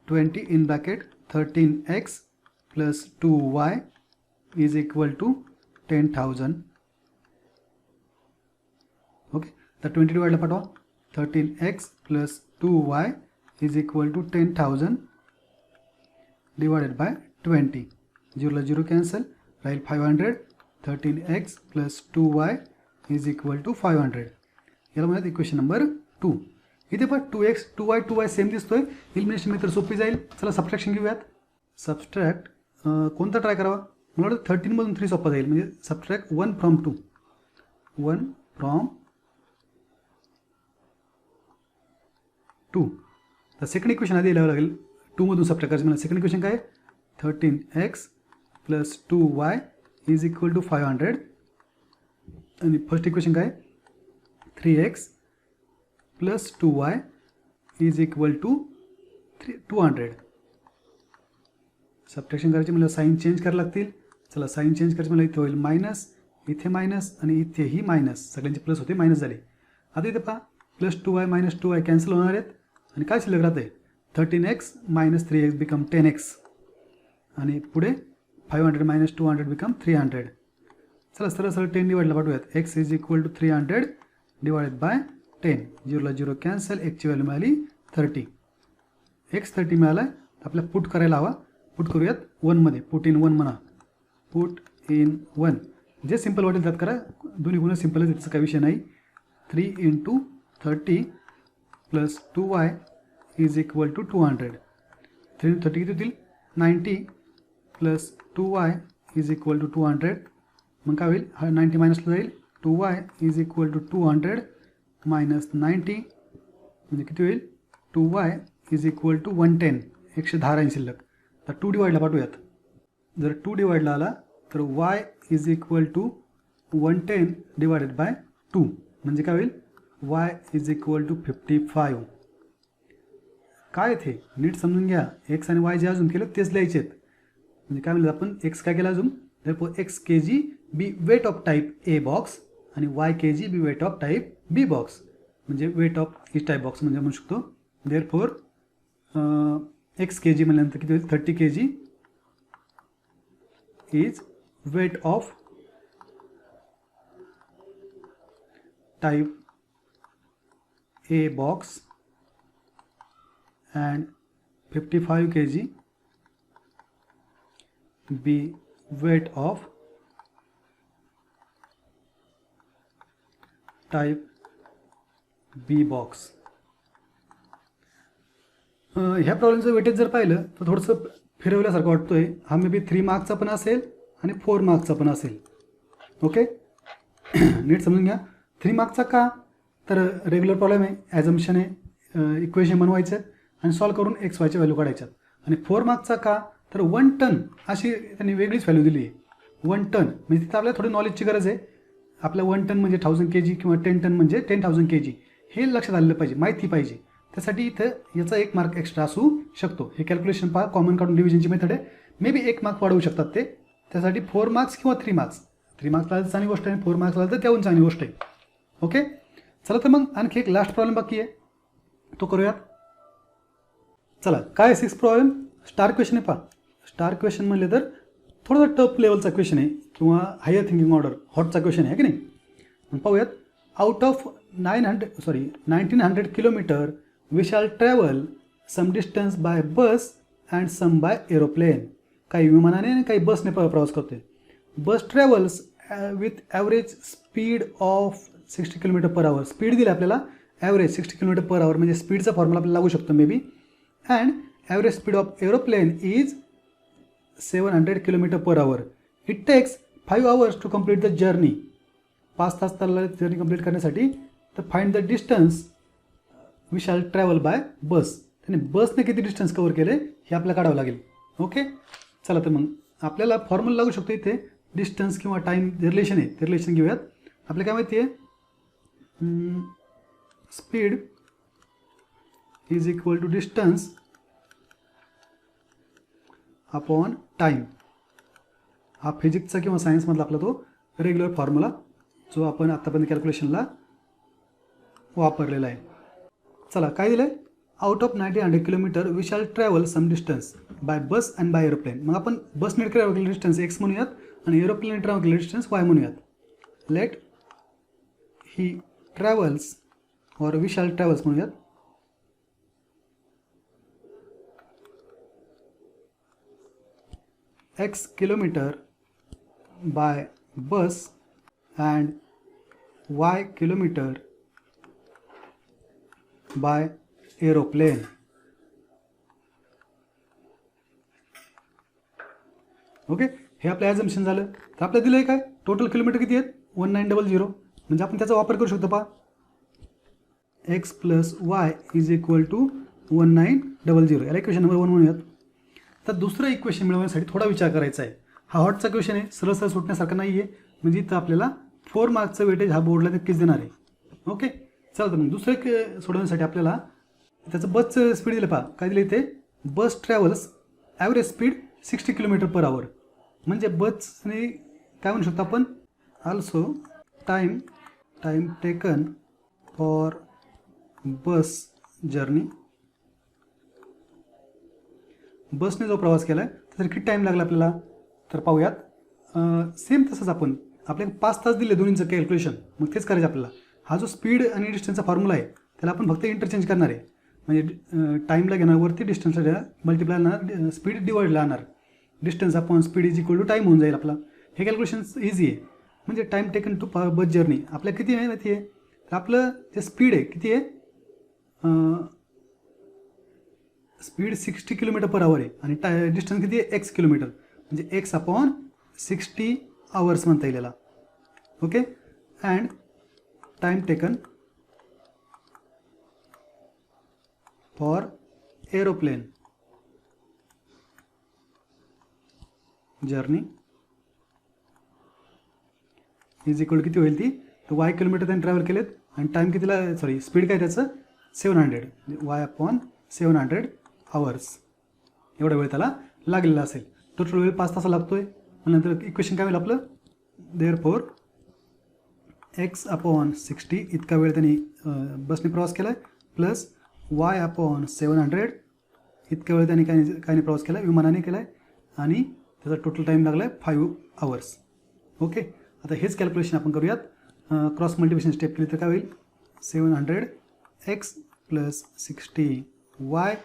20 in bracket 13x plus 2y is equal to 10,000. Okay, तर 20 डिवाइडला पाठवा. 13x plus 2y is equal to 10,000 divided by 20. 0ला 0 कॅन्सल, राहील 500. 13x plus 2y is equal to 500. याला म्हणतात इक्वेशन नंबर 2. इथे पण 2x 2y सेम दिसतोय. एलिमिनेशन मेथड सोपी जाईल. चला सबट्रॅक्शन घेऊयात. सबट्रॅक्ट कोणता ट्राय करावा? मला वाटतं 13मधून 3 सोपा जाईल. म्हणजे सबट्रॅक्ट 1 फ्रॉम 2. 1 फ्रॉम 2. तर सेकंड इक्वेशन आधी लिहावं लागेल. 2मधून सबट्रॅक्ट करायचं. मला सेकंड इक्वेशन काय? 13x plus 2y is equal to 500. आणि फर्स्ट इक्वेशन काय? 3x plus 2y is equal to 200. Subtraction करायची मला साईन चेंज करायला लागतील. चला साईन चेंज करायची मला इथे होईल मायनस, इथे मायनस आणि इथेही मायनस. सगळ्यांचे प्लस होते मायनस झाले. आता इथे पहा plus 2y minus 2y cancel होणार आहेत आणि काय शिल्लक राहते? 13x minus 3x become 10x आणि पुढे 500 मायनस 200 बिकम 300. चला सरळ सरळ 10 डिवाइडला पाठवूयात. x is equal to 300 divided by 10. 0ला 0 कॅन्सल. एक्सची व्हॅल्यू मिळाली 30. x 30 मिळाला. आपल्याला पुट करायला हवा. पुट करूयात 1मध्ये. पुट इन 1 म्हणा. Put in 1. जे सिम्पल वाटेल त्यात करा. दोन्ही गुण सिम्पल आहे, त्याचा काही विषय नाही. 3 into 30 plus 2y is equal to 200. 3 30 किती होतील? 90 plus 2y is equal to 200. मग काय होईल? हा 90 मायनसला जाईल. 2y is equal to 200 minus 90 म्हणजे किती होईल? 2y is equal to 110. 110 राहील शिल्लक. तर 2 डिवाइडला पाठवूयात. जर 2 डिवाइडला आला तर y is equal to 110 divided by 2 म्हणजे काय होईल? y is equal to 55. काय ते नीट समजून घ्या. x आणि y जे अजून केलं तेच लिहायचे आहेत. म्हणजे काय म्हणलं आपण? x काय केलं अजून? therefore x kg be weight of type A box आणि y kg be weight of type B box. म्हणजे weight of each type box म्हणजे म्हणू शकतो. therefore x kg म्हणल्यानंतर किती होईल? 30 kg is weight of type A box and 55 kg be weight of type B box. ह्या प्रॉब्लेमचं weightage जर पाहिलं तर थोडंसं फिरवल्यासारखं वाटतोय. हा मे बी 3 मार्क्सचा पण असेल आणि 4 मार्क्सचा पण असेल. ओके नीट समजून घ्या. 3 मार्क्सचा का? तर रेग्युलर प्रॉब्लेम आहे, ॲझम्पशन आहे, इक्वेशन बनवायचं आहे आणि सॉल्व करून एक्स वायच्या व्हॅल्यू काढायच्यात. आणि 4 मार्क्सचा का? तर 1 टन अशी त्यांनी वेगळीच व्हॅल्यू दिली आहे. 1 टन म्हणजे तिथं आपल्याला थोडी नॉलेजची गरज आहे. आपल्या 1 टन म्हणजे 1000 kg किंवा 10 टन म्हणजे 10,000 kg हे लक्षात आलेलं पाहिजे, माहिती पाहिजे. त्यासाठी इथं याचा 1 मार्क एक्स्ट्रा असू शकतो. हे कॅल्क्युलेशन पहा, कॉमन काढून डिव्हिजनची मेथड आहे. मे बी 1 मार्क वाढवू शकतात ते. त्यासाठी 4 मार्क्स किंवा 3 मार्क्स. 3 मार्क्स लागलं तर चांगली गोष्ट आहे, 4 मार्क्स लागलं तर त्याहून चांगली गोष्ट आहे. ओके चला तर मग आणखी एक लास्ट प्रॉब्लेम बाकी आहे, तो करूयात. चला काय 6 प्रॉब्लेम स्टार क्वेश्चन आहे. पहा स्टार क्वेश्चन म्हणले तर थोडासा टफ लेवलचा क्वेश्चन आहे किंवा हायर थिंकिंग ऑर्डर हॉटचा क्वेश्चन आहे की नाही. मग पाहूयात. Out of 1900 kilometre we shall travel some distance by bus and some by aeroplane. काही विमानाने आणि काही बसने प्रवास करतोय. Bus travels with average speed of 60 kilometre per hour. Speed दिली आपल्याला ॲव्हरेज 60 किलोमीटर पर आवर म्हणजे स्पीडचा फॉर्म्युला आपल्याला लागू शकतो may be. And average speed of aeroplane is 700 kilometre per hour. It takes 5 hours to complete the journey. 5 तास चालला journey complete करण्यासाठी. तर find the distance we shall travel by bus. त्याने बसने किती डिस्टन्स कव्हर केले हे आपल्याला काढावं लागेल. ओके चला तर मग आपल्याला फॉर्म्युला लागू शकतो इथे. डिस्टन्स किंवा टाईम रिलेशन आहे ते रिलेशन घेऊयात. आपल्याला काय माहिती आहे? Speed is equal to distance upon time. हा फिजिक्सचा किंवा सायन्समधला आपला तो रेग्युलर फॉर्म्युला जो आपण आत्तापर्यंत कॅल्क्युलेशनला वापरलेला आहे. चला काय दिलं आहे? Out of 100 kilometre we shall travel some distance by bus and by aeroplane. मग आपण बसने ट्रॅव्हल केलेलं डिस्टन्स एक्स म्हणूयात आणि एरोप्लेनने ट्रॅव्हल केलेलं डिस्टन्स वाय म्हणूयात. लेट ही ट्रॅव्हल्स और वी शॅल ट्रॅव्हल्स म्हणूयात. x kilometre by bus and y kilometre by aeroplane. Okay, हे आपलं ॲझम्पशन झालं. तर आपल्याला दिलं आहे काय, टोटल किलोमीटर किती आहेत 1900. म्हणजे आपण त्याचा वापर करू शकतो. पहा x plus Y is equal to 1900. याला इक्वेशन नंबर 1 म्हणूयात. तर दुसरं इक्वेशन मिळवण्यासाठी थोडा विचार करायचा आहे. हा हॉटचा क्वेश्चन आहे, सरळ सरळ सुटण्यासारखा नाही आहे. म्हणजे इथं आपल्याला 4 मार्क्सचं वेटेज हा बोर्डला नक्कीच देणार आहे. ओके, चला तर मग दुसरं एक सोडवण्यासाठी आपल्याला त्याचं बसचं स्पीड दिलं. पहा काय दिलं इथे, बस ट्रॅव्हल्स ॲव्हरेज स्पीड 60 km/h. म्हणजे बसने काय म्हणू शकतो आपण, also time taken for bus journey. बसने जो प्रवास केला आहे तर किती टाईम लागला आपल्याला, तर पाहूयात. सेम तसंच आपण आपल्याला 5 तास दिले दोन्हींचं कॅल्क्युलेशन. मग तेच करायचं आपल्याला. हा जो स्पीड आणि डिस्टन्सचा फॉर्म्युला आहे त्याला आपण फक्त इंटरचेंज करणार आहे. म्हणजे टाईमला घेणार वरती, डिस्टन्सला मल्टिप्लाय आणणार, स्पीड डिवाइडला आणणार. Distance upon speed is equal to time होऊन जाईल आपला. हे कॅल्क्युलेशन इझी आहे. म्हणजे time taken to bus journey आपल्या किती आहे माहिती आहे, तर आपलं जे स्पीड आहे किती आहे, स्पीड 60 km/h आहे आणि डिस्टन्स किती आहे x किलोमीटर. म्हणजे x अपॉन 60 hours म्हणता येईल याला. Okay, and time taken for aeroplane journey is equal किती होईल ती, तर y किलोमीटर त्यांनी ट्रॅव्हल केलेत आणि टाईम कितीला, सॉरी स्पीड काय त्याचं 700. y अपॉन 700 hours एवढा वेळ त्याला लागलेला असेल. टोटल वेळ 5 तास लागतोय. नंतर इक्वेशन काय होईल आपलं, देअरफॉर x अपॉन 60 इतका वेळ त्यांनी बसने प्रवास केला आहे, प्लस y अपॉन 700 इतका वेळ त्यांनी काय प्रवास केला आहे, विमानाने केला आहे. आणि त्याचा टोटल टाईम लागला आहे 5 hours. ओके, आता हेच कॅल्क्युलेशन आपण करूयात. क्रॉस मल्टिप्लिकेशन स्टेप केली तर काय होईल, 700x plus 60y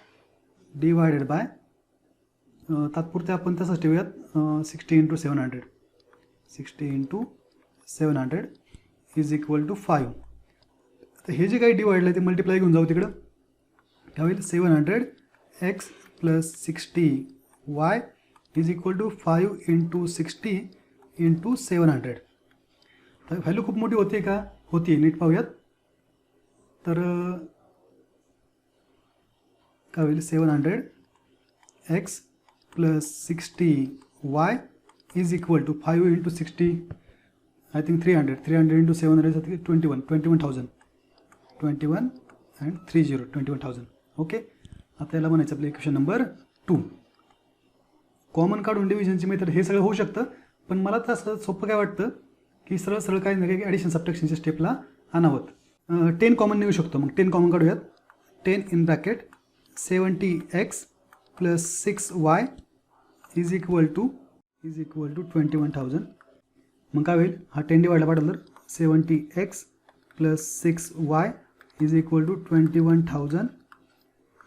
divided by, तात्पुरते आपण तसंच ठेवूयात 60 × 700. 60 × 700 इज इक्वल टू 5. तर हे जे काही डिवाइडलं आहे ते मल्टिप्लाय घेऊन जाऊ तिकडं. काय होईल, 700x plus 60y is equal to 5 × 60 × 700. तर व्हॅल्यू खूप मोठी होते का, होती, नीट पाहूयात. तर काय होईल, 700x plus 60y is equal to 5 × 60, I think 300 × 700 21,000 21 and 30 21,000. Okay, आता याला म्हणायचं आपलं इक्वेशन नंबर 2. कॉमन काढून डिव्हिजनची मेथड हे सगळं होऊ शकतं, पण मला तर असं सोपं काय वाटतं की सरळ सरळ काही ना काही ॲडिशन सबट्रॅक्शनच्या स्टेपला आणावं. 10 कॉमन निघू शकतो. मग 10 कॉमन काढूयात. 10 in bracket 70x plus 6y is equal to 21,000. मग काय होईल, हा 10 डिवाइडला पाठवलं तर 70x plus 6y is equal to 21,000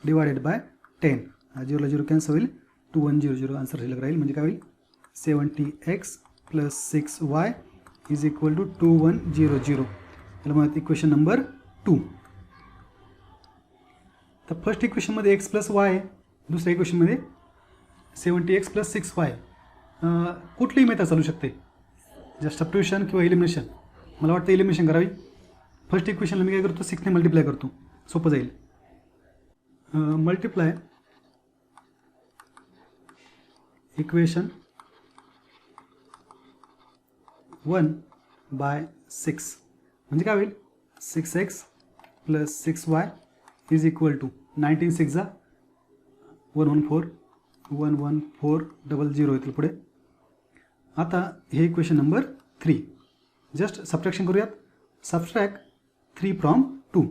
divided by 10. हा 0 ला 0 कॅन्सल होईल, 2100 आन्सर शिल्लक राहील. म्हणजे काय होईल, 70x plus 6y is equal to 2100. याला म्हणतात इक्वेशन नंबर 2. तर फर्स्ट इक्वेशनमध्ये x प्लस y आहे, दुसऱ्या इक्वेशनमध्ये 70x प्लस 6y. कुठलीही मेथड चालू शकते, जस्ट सबट्यूशन किंवा एलिमिनेशन. मला वाटतं एलिमिनेशन करावी. फर्स्ट इक्वेशनला मी काय करतो, 6ने मल्टिप्लाय करतो, सोपं जाईल. मल्टिप्लाय इक्वेशन 1 बाय 6 म्हणजे काय होईल, 6x plus 6y is equal to 19 6 114 11400 येतील पुढे. आता हे इक्वेशन नंबर 3. जस्ट सबट्रॅक्शन करूयात. Subtract 3 from 2.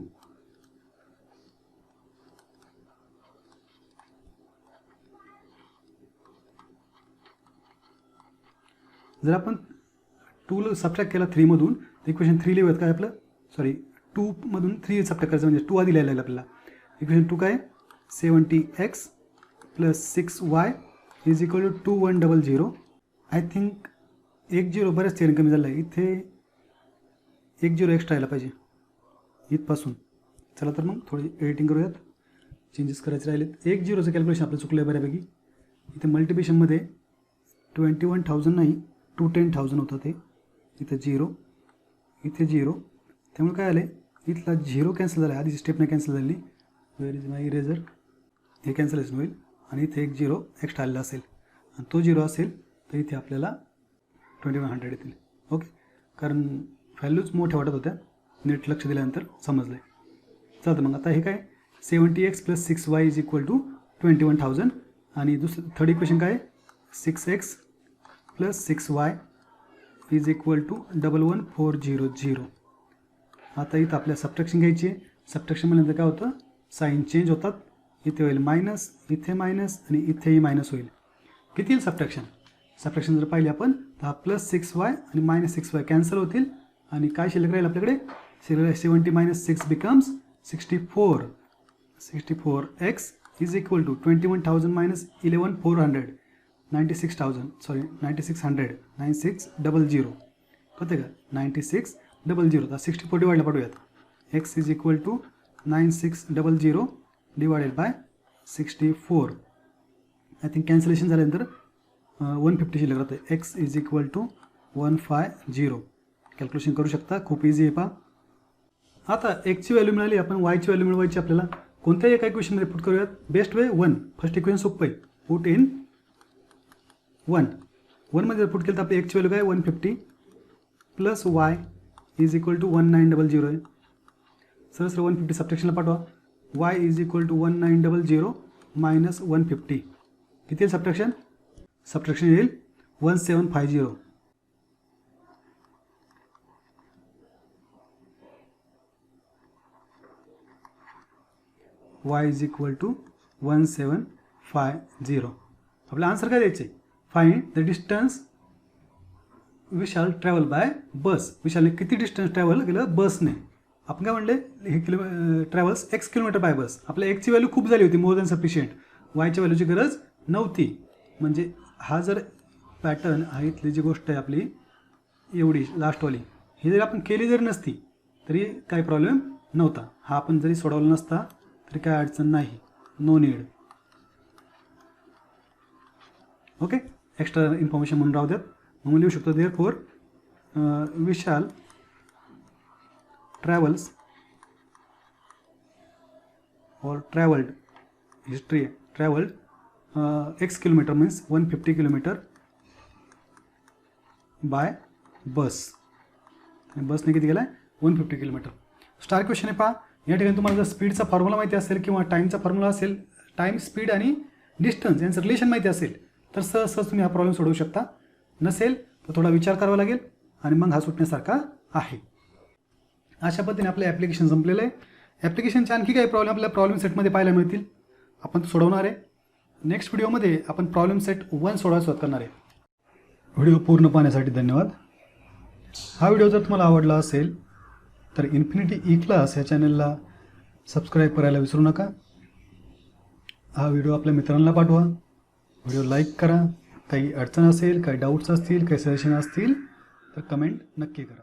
जर आपण 2 सबट्रॅक्ट केला 3मधून तर इक्वेशन 3 लिहूयात काय आपलं, सॉरी 2मधून 3 सबट्रॅक्ट करायचं म्हणजे 2 आधी लिहायला लागेल आपल्याला. इक्वेशन 2 काय 70x + 6y is equal to 2100. I think 1 0 बऱ्याच ठिकाणी कमी झालं आहे, इथे 1 0 एक्स्ट्रा यायला पाहिजे इथपासून. चला तर मग थोडी एडिटिंग करूयात, चेंजेस करायचे राहिलेत. 1 0चं कॅल्क्युलेशन आपलं चुकलं आहे बऱ्यापैकी. इथे मल्टिप्लिकेशनमध्ये 21,000 नाही 210,000 होतं ते, इथे 0 इथे 0, त्यामुळे काय आलं आहे इथला 0 कॅन्सल झाला आहे, आधीची स्टेप नाही कॅन्सल झाली. वेअर इज माय इरेझर, हे कॅन्सलेशन होईल आणि इथे 1 0 एक्स्ट्रा आलेला असेल आणि तो 0 असेल तर इथे आपल्याला 2100 येतील. ओके, कारण व्हॅल्यूज मोठ्या वाटत होत्या, नीट लक्ष दिल्यानंतर समजलं आहे. चालतं मग आता हे काय 70x + 6y is equal to 21,000 आणि थर्ड इक्वेशन काय 6x + 6y is equal to 11,400. आता इथं आपल्या सबट्रॅक्शन घ्यायची आहे. सबट्रॅक्शन म्हणल्यानंतर काय होतं साईन चेंज होतात, इथे होईल मायनस, इथे मायनस आणि इथेही मायनस होईल. किती येईल सबट्रॅक्शन, सबट्रॅक्शन जर पाहिली आपण तर हा +6y आणि -6y कॅन्सल होतील आणि काय शिल्लक राहील आपल्याकडे, 70 - 6 becomes 64. 64x is equal to 21,000 - 11,400 96,000 sorry 9600 9600 कळते का 9600. आता 64 डिवाइडला पाठवूयात. x is equal to 9600 divided by 64. I think cancellation झाल्यानंतर 150 शिल्लक राहते. x is equal to 150. Calculation करू शकता, खूप इझी आहे पहा. आता एक्सची व्हॅल्यू मिळाली, आपण वायची व्हॅल्यू मिळवायची आपल्याला. कोणत्याही एका इक्वेशनमध्ये पुट करूयात. बेस्ट वे 1, फर्स्ट इक्वेशन सोपं आहे. पुट इन 1 मध्ये जर पुट केलं तर आपली एक्सची व्हॅल्यू काय 150 + y इज इक्वल टू 1900 आहे. सरळ 150 सबट्रॅक्शनला पाठवा. y इज इक्वल टू 1900 - 150 किती येईल सबट्रॅक्शन, सबट्रॅक्शन येईल 1750. y is equal to 1750. आपलं आन्सर काय द्यायचं आहे, find the distance Vishal travel by bus. विशालने किती डिस्टन्स ट्रॅव्हल केलं बसने. आपण काय म्हणले हे travels x kilometre by bus. आपल्या एक्सची व्हॅल्यू खूप झाली होती, मोर दॅन सफिशियंट. वायच्या व्हॅल्यूची गरज नव्हती. म्हणजे हा जर पॅटर्न हा इथली जी गोष्ट आहे आपली एवढी लास्टवाली, ही जर आपण केली जरी नसती तरी काही प्रॉब्लेम नव्हता. हा आपण जरी सोडवला नसता तरी काय अडचण नाही, no need. Okay, extra information म्हणून राहू द्यात. मग लिहू शकतो therefore Vishal travels or travelled history travelled x kilometre means 150 kilometre by bus. आणि बसने किती गेला 150 किलोमीटर. स्टार क्वेश्चन आहे पहा. या ठिकाणी तुम्हाला जर स्पीडचा फॉर्म्युला माहिती असेल किंवा टाईमचा फॉर्म्युला असेल, टाईम स्पीड आणि डिस्टन्स यांचं रिलेशन माहिती असेल तर सहज तुम्ही हा प्रॉब्लेम सोडवू शकता. नसेल तर थोडा विचार करावा लागेल आणि मग हा सुटण्यासारखा आहे. अशा पद्धतीने आपलं ॲप्लिकेशन संपलेलं आहे. ॲप्लिकेशनचे आणखी काही प्रॉब्लेम आपल्या प्रॉब्लेम सेटमध्ये पाहायला मिळतील, आपण सोडवणार आहे. नेक्स्ट व्हिडिओमध्ये आपण प्रॉब्लेम सेट 1 सोडवायला सुरुवात करणार आहे. व्हिडिओ पूर्ण पाहण्यासाठी धन्यवाद. हा व्हिडिओ जर तुम्हाला आवडला असेल तर इन्फिनिटी ई क्लास या चॅनलला सबस्क्राईब करायला विसरू नका. हा व्हिडिओ आपल्या मित्रांना पाठवा. व्हिडिओ लाईक करा. काही अडचण असेल, काही डाऊट्स असतील, काही सजेशन असतील तर कमेंट नक्की करा.